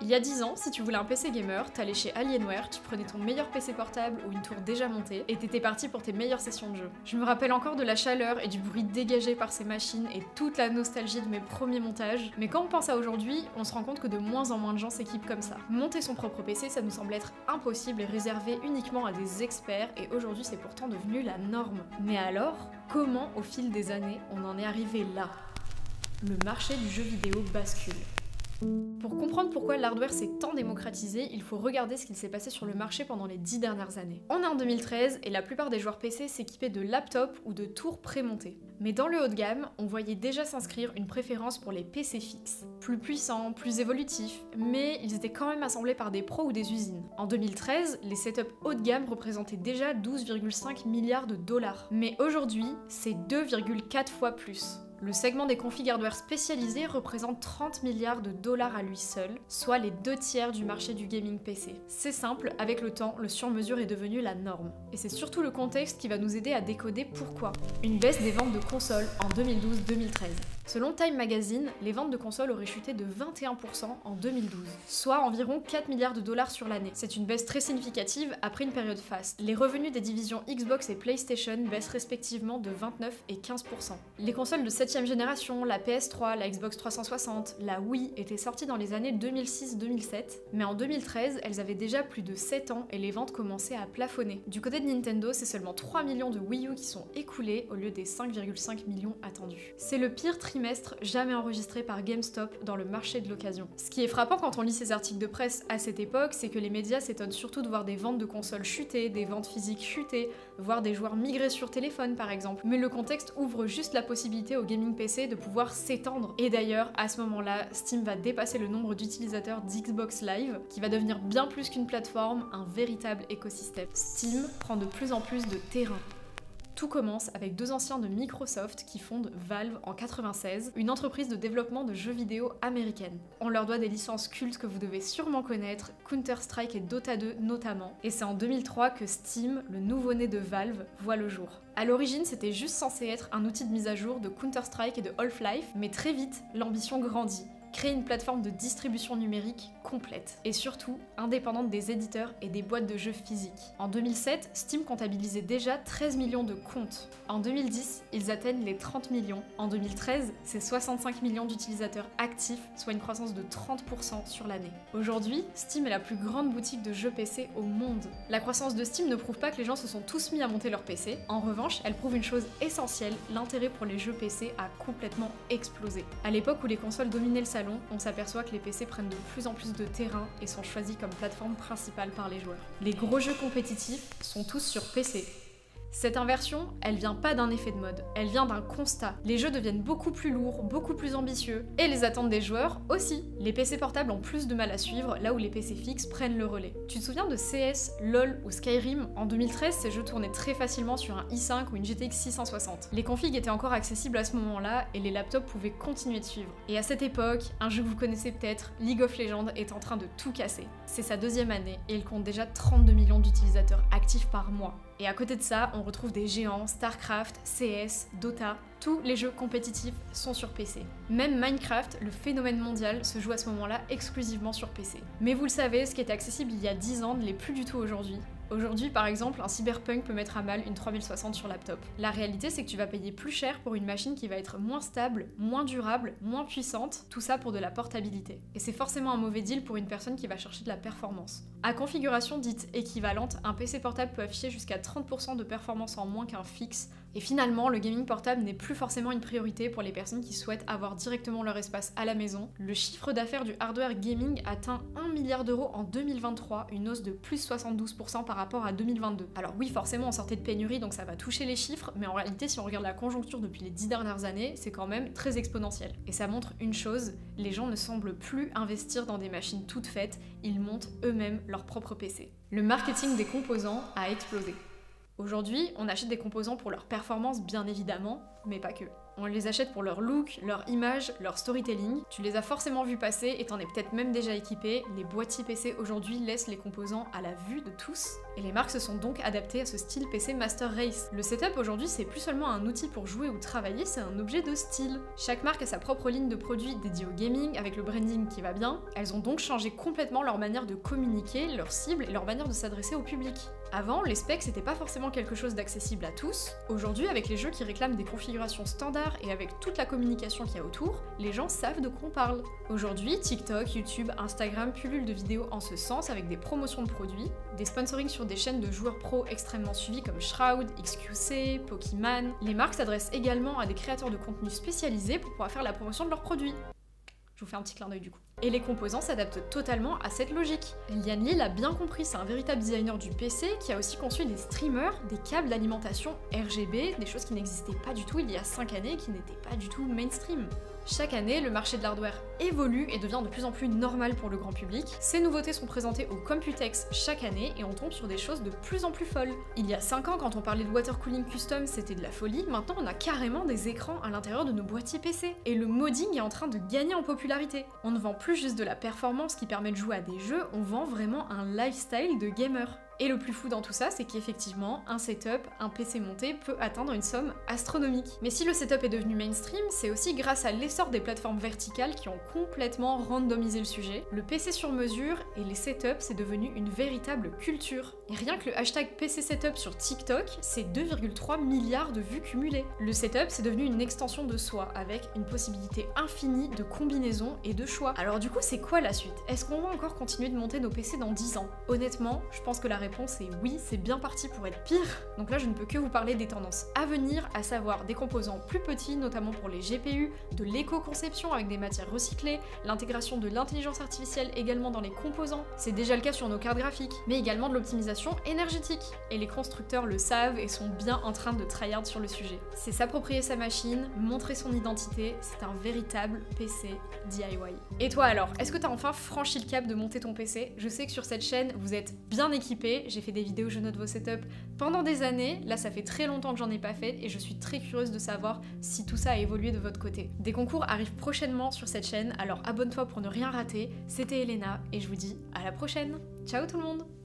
Il y a 10 ans, si tu voulais un PC gamer, t'allais chez Alienware, tu prenais ton meilleur PC portable ou une tour déjà montée, et t'étais parti pour tes meilleures sessions de jeu. Je me rappelle encore de la chaleur et du bruit dégagé par ces machines et toute la nostalgie de mes premiers montages, mais quand on pense à aujourd'hui, on se rend compte que de moins en moins de gens s'équipent comme ça. Monter son propre PC, ça nous semble être impossible et réservé uniquement à des experts, et aujourd'hui c'est pourtant devenu la norme. Mais alors, comment au fil des années on en est arrivé là? Le marché du jeu vidéo bascule. Pour comprendre pourquoi l'hardware s'est tant démocratisé, il faut regarder ce qu'il s'est passé sur le marché pendant les 10 dernières années. On est en 2013 et la plupart des joueurs PC s'équipaient de laptops ou de tours prémontées. Mais dans le haut de gamme, on voyait déjà s'inscrire une préférence pour les PC fixes. Plus puissants, plus évolutifs, mais ils étaient quand même assemblés par des pros ou des usines. En 2013, les setups haut de gamme représentaient déjà 12,5 milliards de dollars. Mais aujourd'hui, c'est 2,4 fois plus. Le segment des configs hardware spécialisés représente 30 milliards de dollars à lui seul, soit les 2/3 du marché du gaming PC. C'est simple, avec le temps, le sur-mesure est devenu la norme. Et c'est surtout le contexte qui va nous aider à décoder pourquoi. Une baisse des ventes de consoles en 2012-2013. Selon Time Magazine, les ventes de consoles auraient chuté de 21% en 2012, soit environ 4 milliards de dollars sur l'année. C'est une baisse très significative après une période faste. Les revenus des divisions Xbox et PlayStation baissent respectivement de 29 et 15%. Les consoles de 7ème génération, la PS3, la Xbox 360, la Wii étaient sorties dans les années 2006-2007, mais en 2013, elles avaient déjà plus de 7 ans et les ventes commençaient à plafonner. Du côté de Nintendo, c'est seulement 3 millions de Wii U qui sont écoulés au lieu des 5,5 millions attendus. C'est le pire trimestre jamais enregistré par GameStop dans le marché de l'occasion. Ce qui est frappant quand on lit ces articles de presse à cette époque, c'est que les médias s'étonnent surtout de voir des ventes de consoles chuter, des ventes physiques chuter, voire des joueurs migrer sur téléphone par exemple. Mais le contexte ouvre juste la possibilité au gaming PC de pouvoir s'étendre. Et d'ailleurs, à ce moment-là, Steam va dépasser le nombre d'utilisateurs d'Xbox Live, qui va devenir bien plus qu'une plateforme, un véritable écosystème. Steam prend de plus en plus de terrain. Tout commence avec deux anciens de Microsoft qui fondent Valve en 96, une entreprise de développement de jeux vidéo américaine. On leur doit des licences cultes que vous devez sûrement connaître, Counter-Strike et Dota 2 notamment, et c'est en 2003 que Steam, le nouveau-né de Valve, voit le jour. À l'origine, c'était juste censé être un outil de mise à jour de Counter-Strike et de Half-Life, mais très vite, l'ambition grandit. Créer une plateforme de distribution numérique complète, et surtout indépendante des éditeurs et des boîtes de jeux physiques. En 2007, Steam comptabilisait déjà 13 millions de comptes. En 2010, ils atteignent les 30 millions. En 2013, c'est 65 millions d'utilisateurs actifs, soit une croissance de 30% sur l'année. Aujourd'hui, Steam est la plus grande boutique de jeux PC au monde. La croissance de Steam ne prouve pas que les gens se sont tous mis à monter leur PC. En revanche, elle prouve une chose essentielle, l'intérêt pour les jeux PC a complètement explosé. À l'époque où les consoles dominaient le salon, on s'aperçoit que les PC prennent de plus en plus de terrain et sont choisis comme plateforme principale par les joueurs. Les gros jeux compétitifs sont tous sur PC. Cette inversion, elle vient pas d'un effet de mode, elle vient d'un constat. Les jeux deviennent beaucoup plus lourds, beaucoup plus ambitieux, et les attentes des joueurs aussi. Les PC portables ont plus de mal à suivre, là où les PC fixes prennent le relais. Tu te souviens de CS, LoL ou Skyrim? En 2013, ces jeux tournaient très facilement sur un i5 ou une GTX 660. Les configs étaient encore accessibles à ce moment-là, et les laptops pouvaient continuer de suivre. Et à cette époque, un jeu que vous connaissez peut-être, League of Legends, est en train de tout casser. C'est sa deuxième année, et il compte déjà 32 millions d'utilisateurs actifs par mois. Et à côté de ça, on retrouve des géants, StarCraft, CS, Dota, tous les jeux compétitifs sont sur PC. Même Minecraft, le phénomène mondial, se joue à ce moment-là exclusivement sur PC. Mais vous le savez, ce qui était accessible il y a 10 ans ne l'est plus du tout aujourd'hui. Aujourd'hui, par exemple, un Cyberpunk peut mettre à mal une 3060 sur laptop. La réalité, c'est que tu vas payer plus cher pour une machine qui va être moins stable, moins durable, moins puissante, tout ça pour de la portabilité. Et c'est forcément un mauvais deal pour une personne qui va chercher de la performance. À configuration dite équivalente, un PC portable peut afficher jusqu'à 30% de performance en moins qu'un fixe. Et finalement, le gaming portable n'est plus forcément une priorité pour les personnes qui souhaitent avoir directement leur espace à la maison. Le chiffre d'affaires du hardware gaming atteint 1 milliard d'euros en 2023, une hausse de plus 72% par rapport à 2022. Alors oui, forcément, on sortait de pénurie, donc ça va toucher les chiffres, mais en réalité, si on regarde la conjoncture depuis les 10 dernières années, c'est quand même très exponentiel. Et ça montre une chose, les gens ne semblent plus investir dans des machines toutes faites, ils montent eux-mêmes leur propre PC. Le marketing des composants a explosé. Aujourd'hui, on achète des composants pour leur performance bien évidemment, mais pas que. On les achète pour leur look, leur image, leur storytelling. Tu les as forcément vus passer et t'en es peut-être même déjà équipé. Les boîtiers PC aujourd'hui laissent les composants à la vue de tous. Et les marques se sont donc adaptées à ce style PC Master Race. Le setup aujourd'hui, c'est plus seulement un outil pour jouer ou travailler, c'est un objet de style. Chaque marque a sa propre ligne de produits dédiée au gaming, avec le branding qui va bien. Elles ont donc changé complètement leur manière de communiquer, leur cible et leur manière de s'adresser au public. Avant, les specs c'était pas forcément quelque chose d'accessible à tous. Aujourd'hui, avec les jeux qui réclament des configurations standards et avec toute la communication qu'il y a autour, les gens savent de quoi on parle. Aujourd'hui, TikTok, YouTube, Instagram pullulent de vidéos en ce sens avec des promotions de produits, des sponsorings sur des chaînes de joueurs pro extrêmement suivis comme Shroud, XQC, Pokémon. Les marques s'adressent également à des créateurs de contenu spécialisés pour pouvoir faire la promotion de leurs produits. Je vous fais un petit clin d'œil du coup. Et les composants s'adaptent totalement à cette logique. Lian Li l'a bien compris, c'est un véritable designer du PC qui a aussi conçu des streamers, des câbles d'alimentation RGB, des choses qui n'existaient pas du tout il y a 5 années et qui n'étaient pas du tout mainstream. Chaque année, le marché de l'hardware évolue et devient de plus en plus normal pour le grand public. Ces nouveautés sont présentées au Computex chaque année et on tombe sur des choses de plus en plus folles. Il y a 5 ans, quand on parlait de water cooling custom, c'était de la folie. Maintenant, on a carrément des écrans à l'intérieur de nos boîtiers PC. Et le modding est en train de gagner en popularité. On ne vend plus juste de la performance qui permet de jouer à des jeux, on vend vraiment un lifestyle de gamer. Et le plus fou dans tout ça, c'est qu'effectivement, un setup, un PC monté peut atteindre une somme astronomique. Mais si le setup est devenu mainstream, c'est aussi grâce à l'essor des plateformes verticales qui ont complètement randomisé le sujet. Le PC sur mesure et les setups, c'est devenu une véritable culture. Et rien que le hashtag PC Setup sur TikTok, c'est 2,3 milliards de vues cumulées. Le setup, c'est devenu une extension de soi, avec une possibilité infinie de combinaisons et de choix. Alors du coup, c'est quoi la suite? Est-ce qu'on va encore continuer de monter nos PC dans 10 ans? Honnêtement, je pense que la réponse est oui, c'est bien parti pour être pire. Donc là, je ne peux que vous parler des tendances à venir, à savoir des composants plus petits, notamment pour les GPU, de l'éco-conception avec des matières recyclées, l'intégration de l'intelligence artificielle également dans les composants. C'est déjà le cas sur nos cartes graphiques, mais également de l'optimisation énergétique. Et les constructeurs le savent et sont bien en train de tryhard sur le sujet. C'est s'approprier sa machine, montrer son identité, c'est un véritable PC DIY. Et toi alors, est-ce que t'as enfin franchi le cap de monter ton PC? Je sais que sur cette chaîne, vous êtes bien équipés, j'ai fait des vidéos je note vos setups pendant des années, là ça fait très longtemps que j'en ai pas fait et je suis très curieuse de savoir si tout ça a évolué de votre côté. Des concours arrivent prochainement sur cette chaîne, alors abonne-toi pour ne rien rater. C'était Elena et je vous dis à la prochaine. Ciao tout le monde!